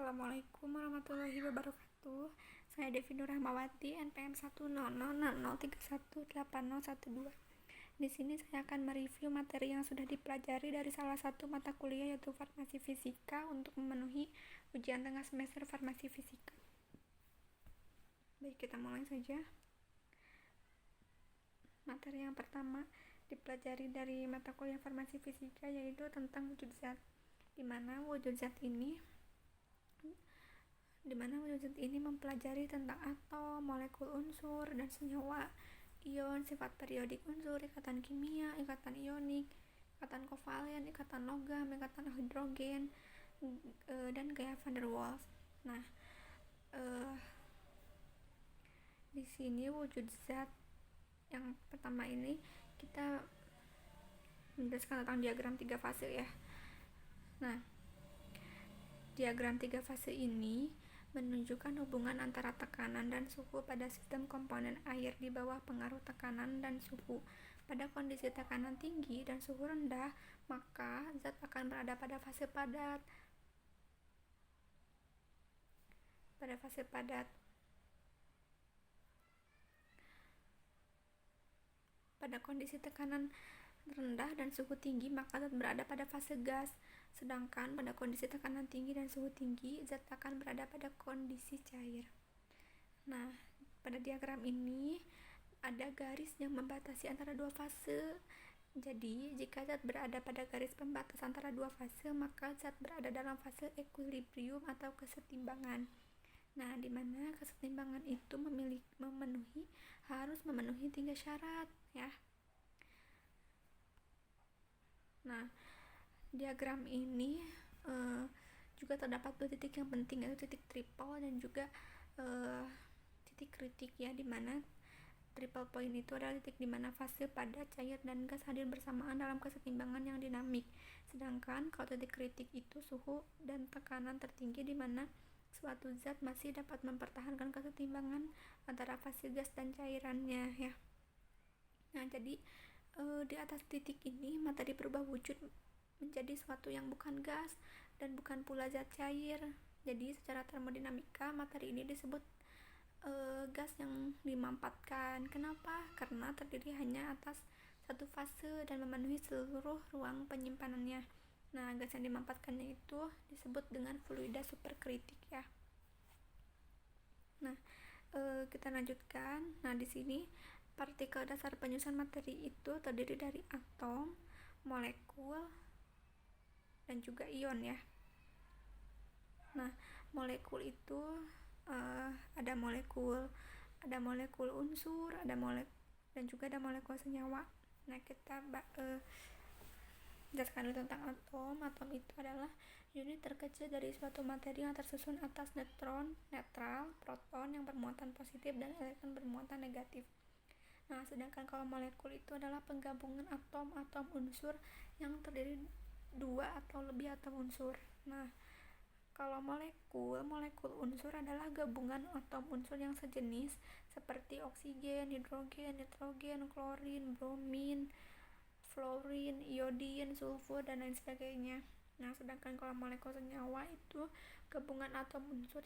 Assalamualaikum warahmatullahi wabarakatuh. Saya Devi Nur Rahmawati, NPM 10000318012. Di sini saya akan mereview materi yang sudah dipelajari dari salah satu mata kuliah yaitu Farmasi Fisika untuk memenuhi ujian tengah semester Farmasi Fisika. Baik, kita mulai saja. Materi yang pertama dipelajari dari mata kuliah Farmasi Fisika yaitu tentang wujud zat, di mana wujud zat ini mempelajari tentang atom, molekul unsur, dan senyawa, ion, sifat periodik unsur, ikatan kimia, ikatan ionik, ikatan kovalen, ikatan logam, ikatan hidrogen, dan gaya van der Waals. Nah, di sini wujud zat yang pertama ini kita menjelaskan tentang diagram 3 fase ya. Nah, diagram 3 fase ini menunjukkan hubungan antara tekanan dan suhu pada sistem komponen air di bawah pengaruh tekanan dan suhu. Pada kondisi tekanan tinggi dan suhu rendah, maka zat akan berada pada fase padat. Pada kondisi tekanan rendah dan suhu tinggi, maka zat berada pada fase gas. Sedangkan pada kondisi tekanan tinggi dan suhu tinggi, zat akan berada pada kondisi cair. Nah, pada diagram ini ada garis yang membatasi antara dua fase. Jadi, jika zat berada pada garis pembatas antara dua fase, maka zat berada dalam fase equilibrium atau kesetimbangan. Nah, di mana kesetimbangan itu harus memenuhi 3 syarat ya. Nah, diagram ini juga terdapat 2 titik yang penting, yaitu titik triple dan juga titik kritik ya, dimana triple point itu adalah titik dimana fase padat, cair, dan gas hadir bersamaan dalam kesetimbangan yang dinamik. Sedangkan kalau titik kritik itu suhu dan tekanan tertinggi, dimana suatu zat masih dapat mempertahankan kesetimbangan antara fase gas dan cairannya ya. Nah, jadi di atas titik ini materi berubah wujud menjadi suatu yang bukan gas dan bukan pula zat cair. Jadi secara termodinamika materi ini disebut gas yang dimampatkan. Kenapa? Karena terdiri hanya atas satu fase dan memenuhi seluruh ruang penyimpanannya. Nah, gas yang dimampatkannya itu disebut dengan fluida superkritik ya. Nah, kita lanjutkan. Nah, di sini partikel dasar penyusun materi itu terdiri dari atom, molekul, dan juga ion ya. Nah, molekul itu ada molekul unsur, dan juga ada molekul senyawa. Nah, kita jelaskan dulu tentang atom. Atom itu adalah unit terkecil dari suatu materi yang tersusun atas neutron netral, proton yang bermuatan positif, dan elektron bermuatan negatif. Nah, sedangkan kalau molekul itu adalah penggabungan atom-atom unsur yang terdiri 2 atau lebih atom unsur. Nah, kalau molekul unsur adalah gabungan atom unsur yang sejenis seperti oksigen, hidrogen, nitrogen, klorin, bromin, fluorin, iodin, sulfur, dan lain sebagainya. Nah, sedangkan kalau molekul senyawa itu gabungan atom unsur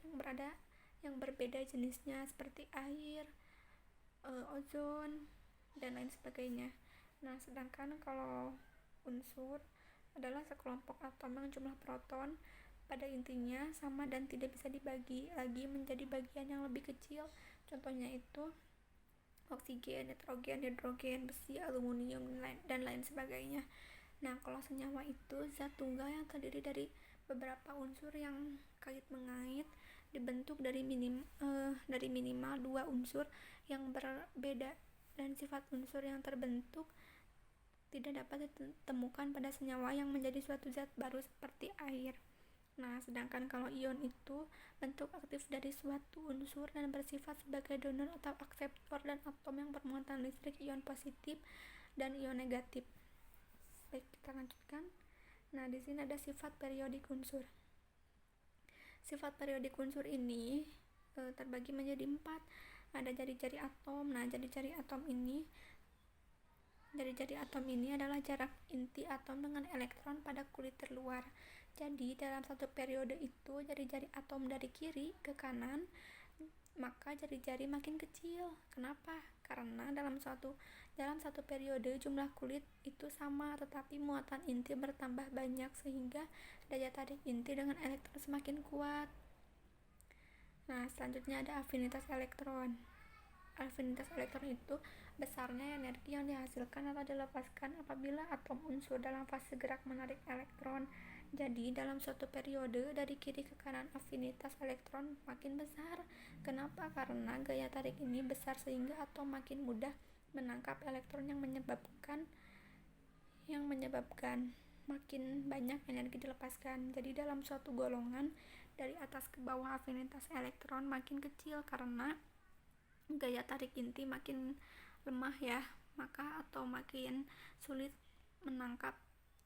yang berbeda jenisnya seperti air, ozon, dan lain sebagainya. Nah, sedangkan kalau unsur adalah sekelompok atom yang jumlah proton pada intinya sama dan tidak bisa dibagi lagi menjadi bagian yang lebih kecil. Contohnya itu oksigen, nitrogen, hidrogen, besi, aluminium, dan lain sebagainya. Nah, kalau senyawa itu zat tunggal yang terdiri dari beberapa unsur yang kait-mengait, dibentuk dari minimal 2 unsur yang berbeda, dan sifat unsur yang terbentuk tidak dapat ditemukan pada senyawa yang menjadi suatu zat baru seperti air. Nah, sedangkan kalau ion itu bentuk aktif dari suatu unsur dan bersifat sebagai donor atau akseptor, dan atom yang bermuatan listrik ion positif dan ion negatif. Baik, kita lanjutkan. Nah, di sini ada sifat periodik unsur. Sifat periodik unsur ini terbagi menjadi 4. Ada jari-jari atom. Nah, jari-jari atom ini adalah jarak inti atom dengan elektron pada kulit terluar. Jadi dalam satu periode itu jari-jari atom dari kiri ke kanan, maka jari-jari makin kecil. Kenapa? Karena dalam satu periode jumlah kulit itu sama, tetapi muatan inti bertambah banyak sehingga daya tarik inti dengan elektron semakin kuat. Nah, selanjutnya ada afinitas elektron. Afinitas elektron itu besarnya energi yang dihasilkan atau dilepaskan apabila atom unsur dalam fase gerak menarik elektron. Jadi dalam suatu periode dari kiri ke kanan afinitas elektron makin besar. Kenapa? Karena gaya tarik ini besar sehingga atom makin mudah menangkap elektron yang menyebabkan makin banyak energi dilepaskan. Jadi dalam suatu golongan dari atas ke bawah afinitas elektron makin kecil karena gaya tarik inti makin lemah ya, maka atom makin sulit menangkap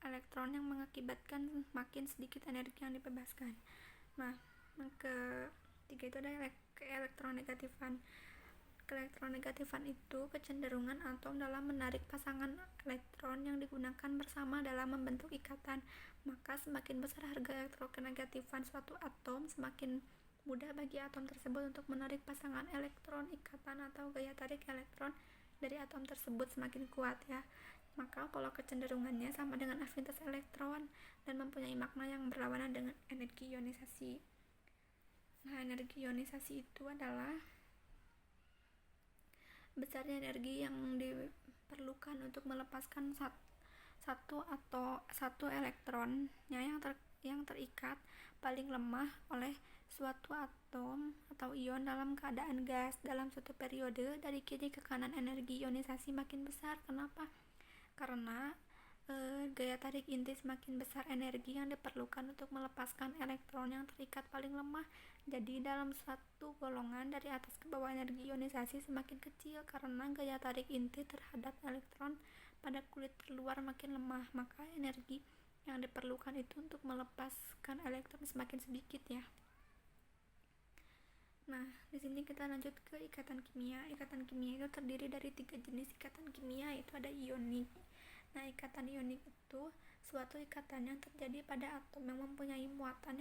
elektron yang mengakibatkan makin sedikit energi yang dibebaskan. Nah, ketiga itu ada keelektronegatifan. Keelektronegatifan itu kecenderungan atom dalam menarik pasangan elektron yang digunakan bersama dalam membentuk ikatan. Maka semakin besar harga elektronegatifan suatu atom, semakin mudah bagi atom tersebut untuk menarik pasangan elektron ikatan atau gaya tarik elektron dari atom tersebut semakin kuat ya. Maka pola kecenderungannya sama dengan afinitas elektron dan mempunyai makna yang berlawanan dengan energi ionisasi. Nah, energi ionisasi itu adalah besarnya energi yang diperlukan untuk melepaskan satu elektronnya yang terikat paling lemah oleh suatu atom atau ion dalam keadaan gas. Dalam suatu periode dari kiri ke kanan energi ionisasi makin besar. Kenapa? Karena gaya tarik inti semakin besar energi yang diperlukan untuk melepaskan elektron yang terikat paling lemah. Jadi dalam satu golongan dari atas ke bawah energi ionisasi semakin kecil karena gaya tarik inti terhadap elektron pada kulit terluar makin lemah, maka energi yang diperlukan itu untuk melepaskan elektron semakin sedikit ya. Nah, di sini kita lanjut ke ikatan kimia. Ikatan kimia itu terdiri dari 3 jenis ikatan kimia, yaitu ada ionik. Nah, ikatan ionik itu suatu ikatan yang terjadi pada atom yang mempunyai muatan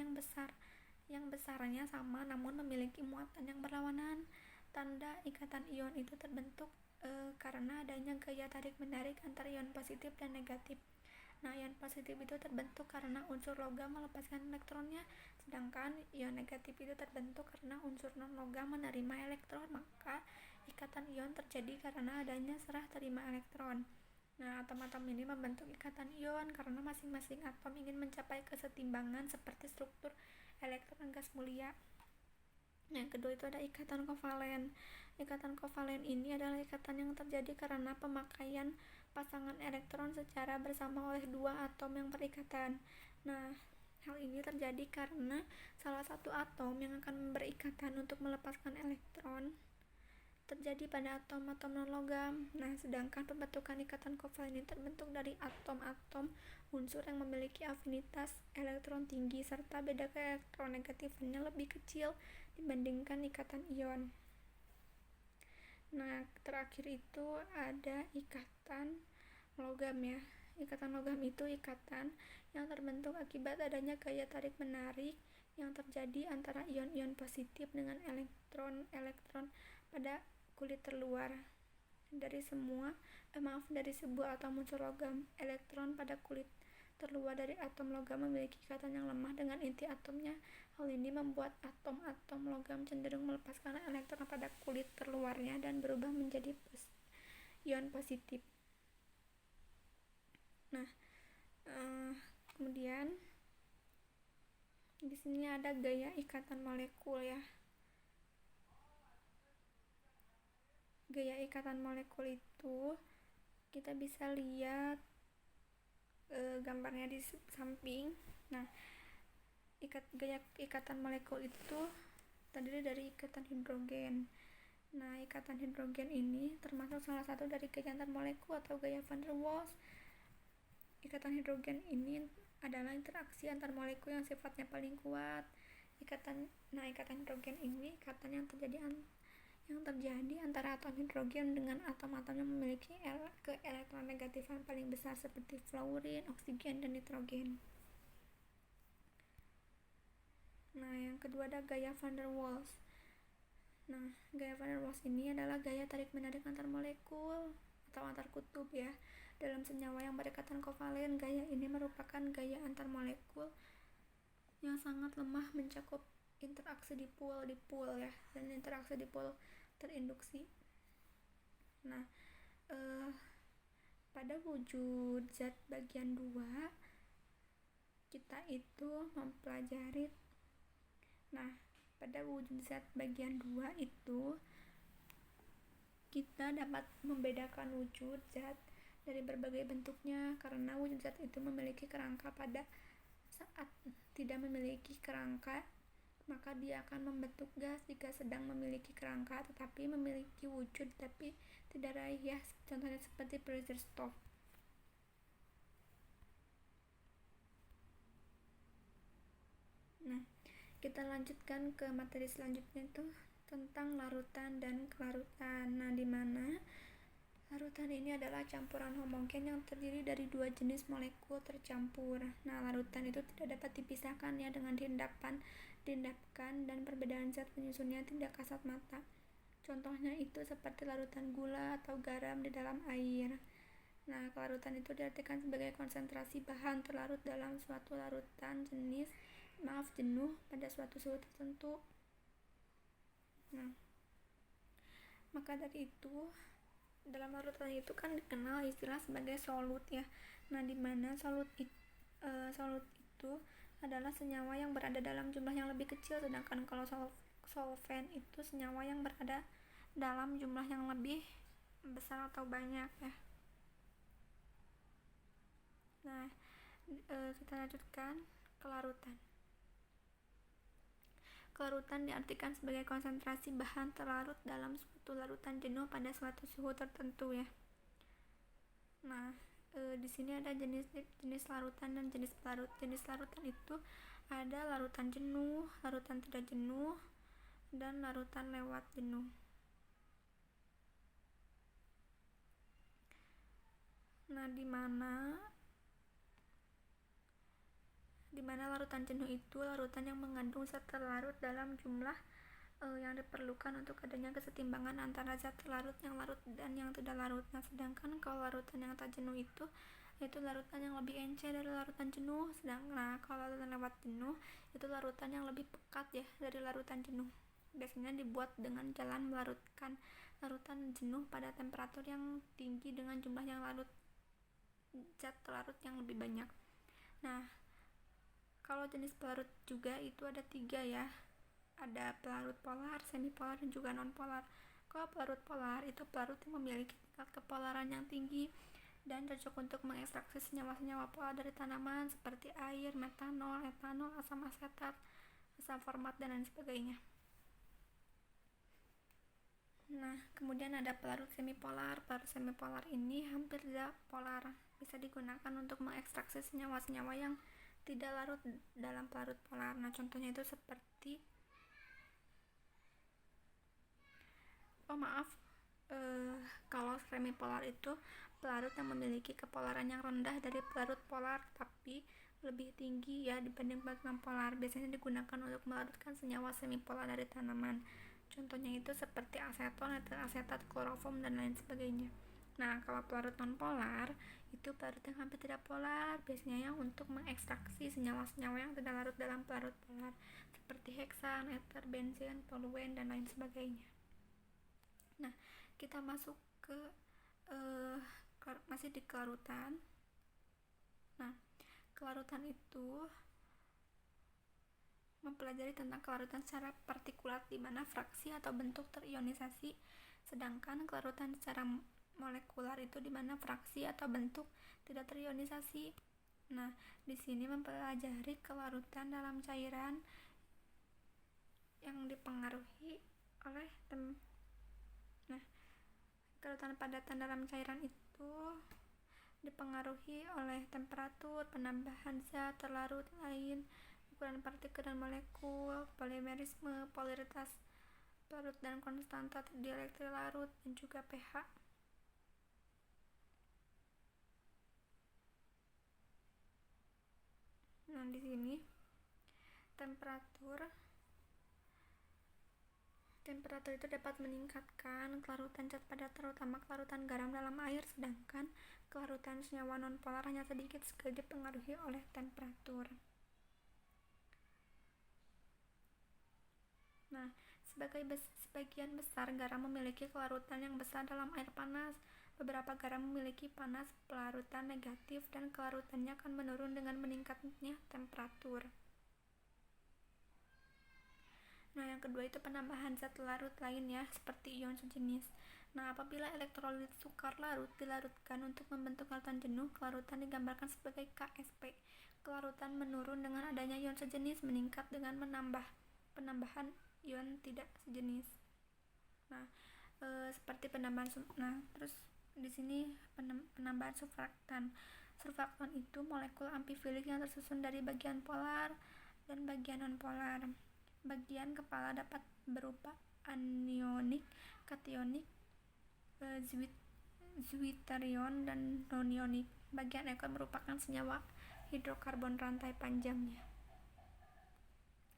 yang besarnya sama namun memiliki muatan yang berlawanan. Tanda ikatan ion itu terbentuk karena adanya gaya tarik menarik antara ion positif dan negatif. Nah, ion positif itu terbentuk karena unsur logam melepaskan elektronnya, sedangkan ion negatif itu terbentuk karena unsur non-logam menerima elektron. Maka ikatan ion terjadi karena adanya serah terima elektron. Nah, atom-atom ini membentuk ikatan ion karena masing-masing atom ingin mencapai kesetimbangan seperti struktur elektron gas mulia. Yang kedua itu ada ikatan kovalen. Ikatan kovalen ini adalah ikatan yang terjadi karena pemakaian pasangan elektron secara bersama oleh dua atom yang berikatan. Nah, hal ini terjadi karena salah satu atom yang akan berikatan untuk melepaskan elektron terjadi pada atom-atom non-logam. Nah, sedangkan pembentukan ikatan kovalen ini terbentuk dari atom-atom unsur yang memiliki afinitas elektron tinggi serta beda keelektronegatifannya lebih kecil dibandingkan ikatan ion. Nah, terakhir itu ada ikatan logam ya. Ikatan logam itu ikatan yang terbentuk akibat adanya gaya tarik menarik yang terjadi antara ion-ion positif dengan elektron pada kulit terluar. Dari sebuah atom unsur logam, elektron pada kulit terluar dari atom logam memiliki ikatan yang lemah dengan inti atomnya. Hal ini membuat atom-atom logam cenderung melepaskan elektron pada kulit terluarnya dan berubah menjadi ion positif. Nah, kemudian di sini ada gaya ikatan molekul ya. Gaya ikatan molekul itu kita bisa lihat gambarnya di samping. Nah, gaya ikatan molekul itu terdiri dari ikatan hidrogen. Nah, ikatan hidrogen ini termasuk salah satu dari gaya antar molekul atau gaya van der Waals. Ikatan hidrogen ini adalah interaksi antar molekul yang sifatnya paling kuat. Ikatan hidrogen ini ikatan yang terjadi antara atom hidrogen dengan atom-atom yang memiliki keelektronegatifan paling besar seperti fluorine, oksigen, dan nitrogen. kedua ada gaya van der Waals. Nah, gaya van der Waals ini adalah gaya tarik-menarik antar molekul atau antar kutub ya. Dalam senyawa yang berdekatan kovalen, gaya ini merupakan gaya antar molekul yang sangat lemah mencakup interaksi dipol ya, dan interaksi dipol terinduksi. Nah, pada wujud zat bagian 2 kita itu mempelajari, pada wujud zat bagian 2 itu kita dapat membedakan wujud zat dari berbagai bentuknya, karena wujud zat itu memiliki kerangka. Pada saat tidak memiliki kerangka, maka dia akan membentuk gas. Jika sedang memiliki kerangka tetapi memiliki wujud tapi tidak raih ya, contohnya seperti pressure stove. Nah, kita lanjutkan ke materi selanjutnya itu tentang larutan dan kelarutan. Nah, di mana larutan ini adalah campuran homogen yang terdiri dari dua jenis molekul tercampur. Nah, larutan itu tidak dapat dipisahkan ya dengan diendapkan dan perbedaan zat penyusunnya tidak kasat mata. Contohnya itu seperti larutan gula atau garam di dalam air. Nah, kelarutan itu diartikan sebagai konsentrasi bahan terlarut dalam suatu larutan jenuh pada suatu suhu tertentu. Nah, maka dari itu dalam larutan itu kan dikenal istilah sebagai solut ya. Nah, di mana solut itu adalah senyawa yang berada dalam jumlah yang lebih kecil, sedangkan kalau solvent itu senyawa yang berada dalam jumlah yang lebih besar atau banyak ya. Nah, kita lanjutkan kelarutan. Kelarutan diartikan sebagai konsentrasi bahan terlarut dalam suatu larutan jenuh pada suatu suhu tertentu ya. Nah, di sini ada jenis larutan dan jenis pelarut. Jenis larutan itu ada larutan jenuh, larutan tidak jenuh, dan larutan lewat jenuh. Nah, di mana larutan jenuh itu larutan yang mengandung zat terlarut dalam jumlah yang diperlukan untuk adanya kesetimbangan antara zat terlarut yang larut dan yang tidak larut. Nah, sedangkan kalau larutan yang tak jenuh itu larutan yang lebih encer dari larutan jenuh. Sedangkan kalau larutan lewat jenuh itu larutan yang lebih pekat ya dari larutan jenuh. Biasanya dibuat dengan jalan melarutkan larutan jenuh pada temperatur yang tinggi dengan jumlah yang larut zat terlarut yang lebih banyak. Nah, kalau jenis pelarut juga itu ada 3 ya. Ada pelarut polar, semipolar, dan juga non-polar. Kalau pelarut polar itu pelarut yang memiliki tingkat kepolaran yang tinggi dan cocok untuk mengekstraksi senyawa-senyawa polar dari tanaman seperti air, metanol, etanol, asam asetat, asam format, dan lain sebagainya. Nah, kemudian ada pelarut semipolar. Pelarut semipolar ini hampir tidak polar, bisa digunakan untuk mengekstraksi senyawa-senyawa yang tidak larut dalam pelarut polar. Nah, contohnya itu seperti kalau semipolar itu pelarut yang memiliki kepolaran yang rendah dari pelarut polar tapi lebih tinggi ya dibanding pelarut non-polar. Biasanya digunakan untuk melarutkan senyawa semipolar dari tanaman. Contohnya itu seperti aseton, etil asetat, kloroform, dan lain sebagainya. Nah, kalau pelarut non-polar itu pelarut yang hampir tidak polar, biasanya yang untuk mengekstraksi senyawa-senyawa yang tidak larut dalam pelarut polar seperti heksan, eter, benzen, toluen, dan lain sebagainya. Nah, kita masuk ke masih di kelarutan. Nah, kelarutan itu mempelajari tentang kelarutan secara partikulat di mana fraksi atau bentuk terionisasi, sedangkan kelarutan secara molekular itu di mana fraksi atau bentuk tidak terionisasi. Nah, di sini mempelajari kelarutan dalam cairan yang dipengaruhi oleh kelarutan padatan dalam cairan itu dipengaruhi oleh temperatur, penambahan zat terlarut lain, ukuran partikel dan molekul, polimerisme, polaritas pelarut dan konstanta dielektrik larut, dan juga pH. Nah, di sini temperatur Temperatur itu dapat meningkatkan kelarutan zat padat terutama kelarutan garam dalam air, sedangkan kelarutan senyawa nonpolar hanya sedikit sekali dipengaruhi oleh temperatur. Nah, sebagian besar garam memiliki kelarutan yang besar dalam air panas. Beberapa garam memiliki panas pelarutan negatif dan kelarutannya akan menurun dengan meningkatnya temperatur. Nah, yang kedua itu penambahan zat larut lainnya seperti ion sejenis. Nah, apabila elektrolit sukar larut dilarutkan untuk membentuk larutan jenuh, kelarutan digambarkan sebagai KSP. Kelarutan menurun dengan adanya ion sejenis, meningkat dengan penambahan ion tidak sejenis. Nah, seperti penambahan terus di sini penambahan surfaktan. Surfaktan itu molekul amfifilik yang tersusun dari bagian polar dan bagian nonpolar. Bagian kepala dapat berupa anionik, kationik, zwitterion, dan nonionik. Bagian ekor merupakan senyawa hidrokarbon rantai panjangnya.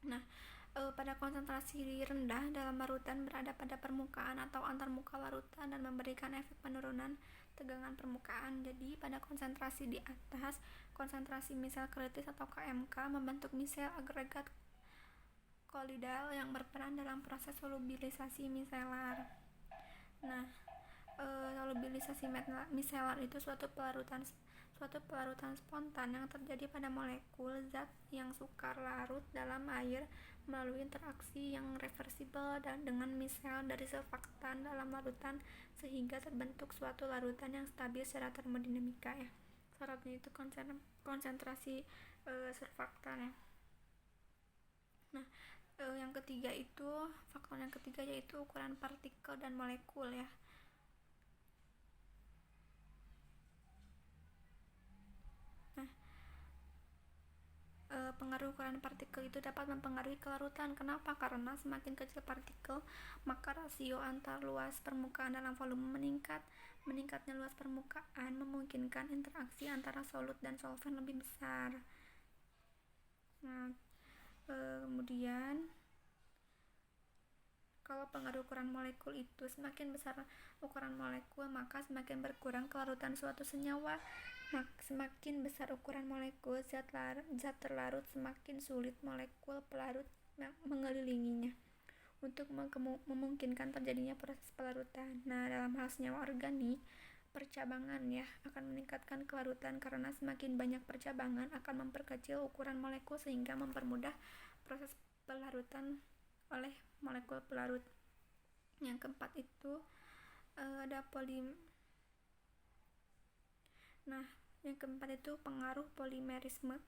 Nah, pada konsentrasi rendah dalam larutan berada pada permukaan atau antarmuka larutan dan memberikan efek penurunan tegangan permukaan. Jadi pada konsentrasi di atas, konsentrasi misel kritis atau KMK membentuk misel agregat kolidal yang berperan dalam proses solubilisasi miselar. Nah, solubilisasi miselar itu suatu pelarutan spontan yang terjadi pada molekul zat yang sukar larut dalam air melalui interaksi yang reversibel dengan misel dari surfaktan dalam larutan sehingga terbentuk suatu larutan yang stabil secara termodinamika ya. Syaratnya itu konsentrasi surfaktan ya. Nah, yang ketiga itu faktor yang ketiga yaitu ukuran partikel dan molekul ya. Nah, pengaruh ukuran partikel itu dapat mempengaruhi kelarutan. Kenapa? Karena semakin kecil partikel, maka rasio antar luas permukaan dalam volume meningkat. Meningkatnya luas permukaan memungkinkan interaksi antara solut dan solvent lebih besar. Nah, kemudian kalau pengaruh ukuran molekul itu semakin besar ukuran molekul, maka semakin berkurang kelarutan suatu senyawa. Semakin besar ukuran molekul zat terlarut, semakin sulit molekul pelarut mengelilinginya untuk memungkinkan terjadinya proses pelarutan. Nah, dalam hal senyawa organik, percabangan ya akan meningkatkan kelarutan karena semakin banyak percabangan akan memperkecil ukuran molekul sehingga mempermudah proses pelarutan oleh molekul pelarut. Yang keempat itu ada Nah, yang keempat itu pengaruh polimorfisme.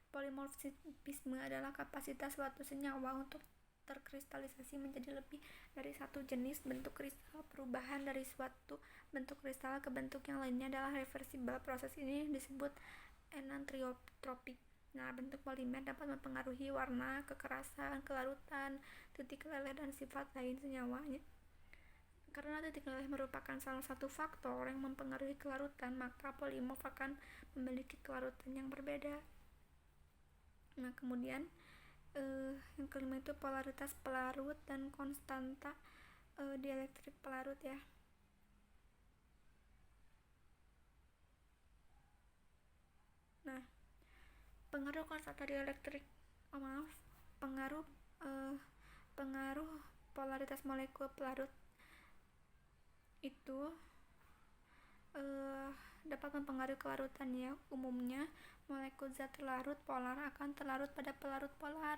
Polimorfisme adalah kapasitas suatu senyawa untuk terkristalisasi menjadi lebih dari satu jenis bentuk kristal. Perubahan dari suatu bentuk kristal ke bentuk yang lainnya adalah reversibel. Proses ini disebut enantiotropik. Nah, bentuk polimer dapat mempengaruhi warna, kekerasan, kelarutan, titik leleh, dan sifat lain senyawanya. Karena titik leleh merupakan salah satu faktor yang mempengaruhi kelarutan, maka polimorf akan memiliki kelarutan yang berbeda. Nah, kemudian yang kelima itu polaritas pelarut dan konstanta dielektrik pelarut ya. Nah, pengaruh konstanta dielektrik pengaruh polaritas molekul pelarut itu dapat mempengaruhi kelarutannya. Umumnya molekul zat terlarut polar akan terlarut pada pelarut polar,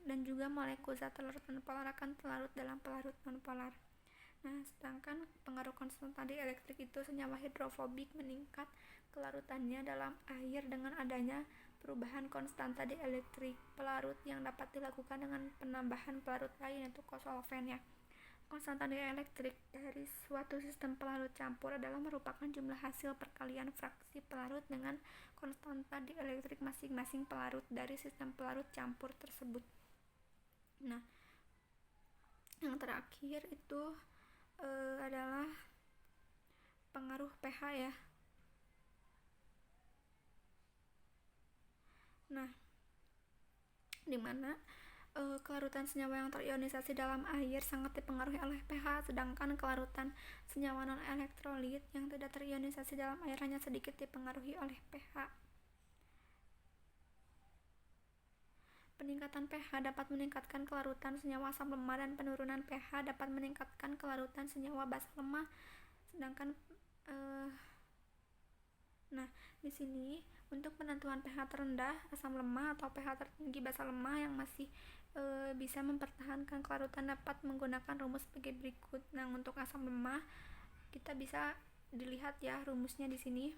dan juga molekul zat terlarut nonpolar akan terlarut dalam pelarut nonpolar. Nah, sedangkan pengaruh konstanta dielektrik itu senyawa hidrofobik meningkat kelarutannya dalam air dengan adanya perubahan konstanta dielektrik pelarut yang dapat dilakukan dengan penambahan pelarut lain yaitu kosolven ya. Konstanta dielektrik dari suatu sistem pelarut campur adalah merupakan jumlah hasil perkalian fraksi pelarut dengan konstanta dielektrik masing-masing pelarut dari sistem pelarut campur tersebut. Nah, yang terakhir itu adalah pengaruh pH ya. Nah, dimana Kelarutan senyawa yang terionisasi dalam air sangat dipengaruhi oleh pH, sedangkan kelarutan senyawa non-elektrolit yang tidak terionisasi dalam air hanya sedikit dipengaruhi oleh pH. Peningkatan pH dapat meningkatkan kelarutan senyawa asam lemah dan penurunan pH dapat meningkatkan kelarutan senyawa basa lemah. Sedangkan di sini untuk penentuan pH terendah asam lemah atau pH tertinggi basa lemah yang masih bisa mempertahankan kelarutan dapat menggunakan rumus sebagai berikut. Nah, untuk asam lemah kita bisa dilihat ya rumusnya di sini.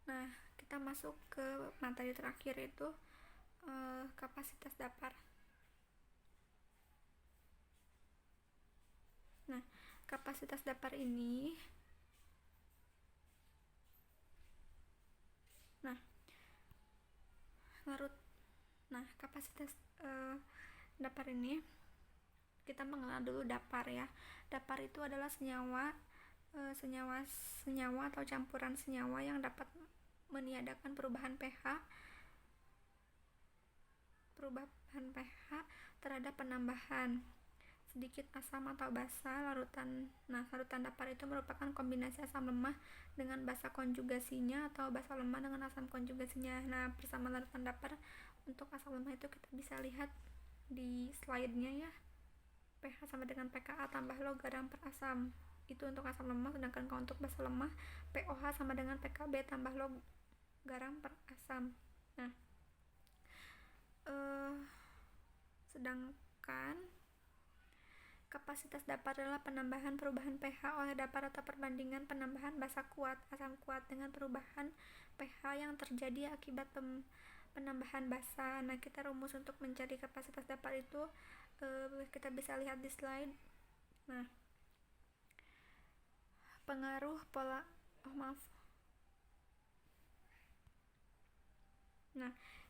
Nah, kita masuk ke materi terakhir yaitu kapasitas dapar. Nah, kapasitas dapar ini kapasitas dapar ini kita mengenal dulu dapar ya. Dapar itu adalah senyawa atau campuran senyawa yang dapat meniadakan perubahan pH terhadap penambahan sedikit asam atau basa larutan. Larutan dapar itu merupakan kombinasi asam lemah dengan basa konjugasinya atau basa lemah dengan asam konjugasinya. Persamaan larutan dapar untuk asam lemah itu kita bisa lihat di slide-nya ya. pH sama dengan pKa tambah log garam per asam. Itu untuk asam lemah, sedangkan kalau untuk basa lemah POH sama dengan PKB tambah log garam per asam. Sedangkan kapasitas dapar adalah penambahan perubahan pH oleh dapar atau perbandingan penambahan basa kuat, asam kuat dengan perubahan pH yang terjadi akibat penambahan basa. Kita rumus untuk mencari kapasitas dapar itu kita bisa lihat di slide. Pengaruh pola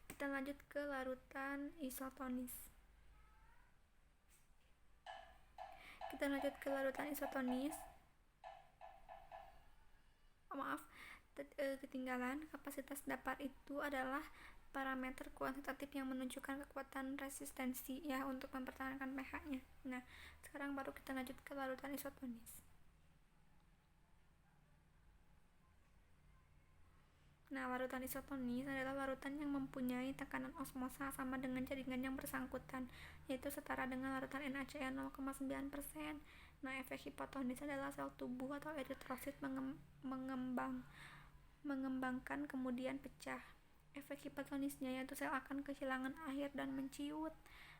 kita lanjut ke larutan isotonis. Ketinggalan. Kapasitas dapar itu adalah parameter kuantitatif yang menunjukkan kekuatan resistensi ya untuk mempertahankan pH-nya. Sekarang baru kita lanjut ke larutan isotonis. Larutan isotonis adalah larutan yang mempunyai tekanan osmosa sama dengan jaringan yang bersangkutan, yaitu setara dengan larutan NaCl 0,9%. Efek hipotonis adalah sel tubuh atau eritrosit mengembangkan kemudian pecah. Efek hipotonisnya yaitu sel akan kehilangan air dan menciut.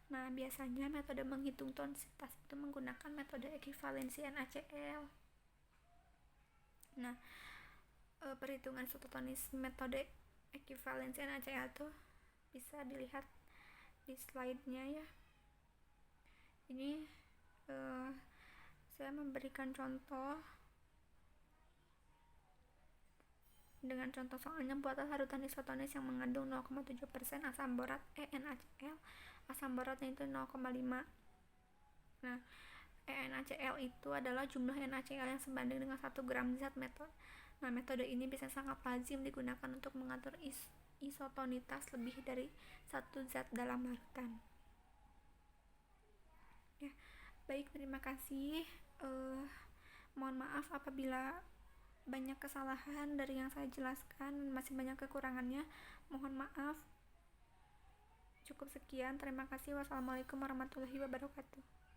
Biasanya metode menghitung tonisitas itu menggunakan metode ekivalensi NaCl. Perhitungan isotonis metode ekivalensi NaCl itu bisa dilihat di slide-nya ya. Ini saya memberikan contoh dengan contoh soalnya buatlah larutan isotonis yang mengandung 0,7% asam borat NaCl. Asam boratnya itu 0,5. NaCl itu adalah jumlah NaCl yang sebanding dengan 1 gram zat metode. Metode ini bisa sangat lazim digunakan untuk mengatur isotonitas lebih dari satu zat dalam larutan. Ya, baik, terima kasih. Mohon maaf apabila banyak kesalahan dari yang saya jelaskan, masih banyak kekurangannya. Mohon maaf. Cukup sekian, terima kasih. Wassalamualaikum warahmatullahi wabarakatuh.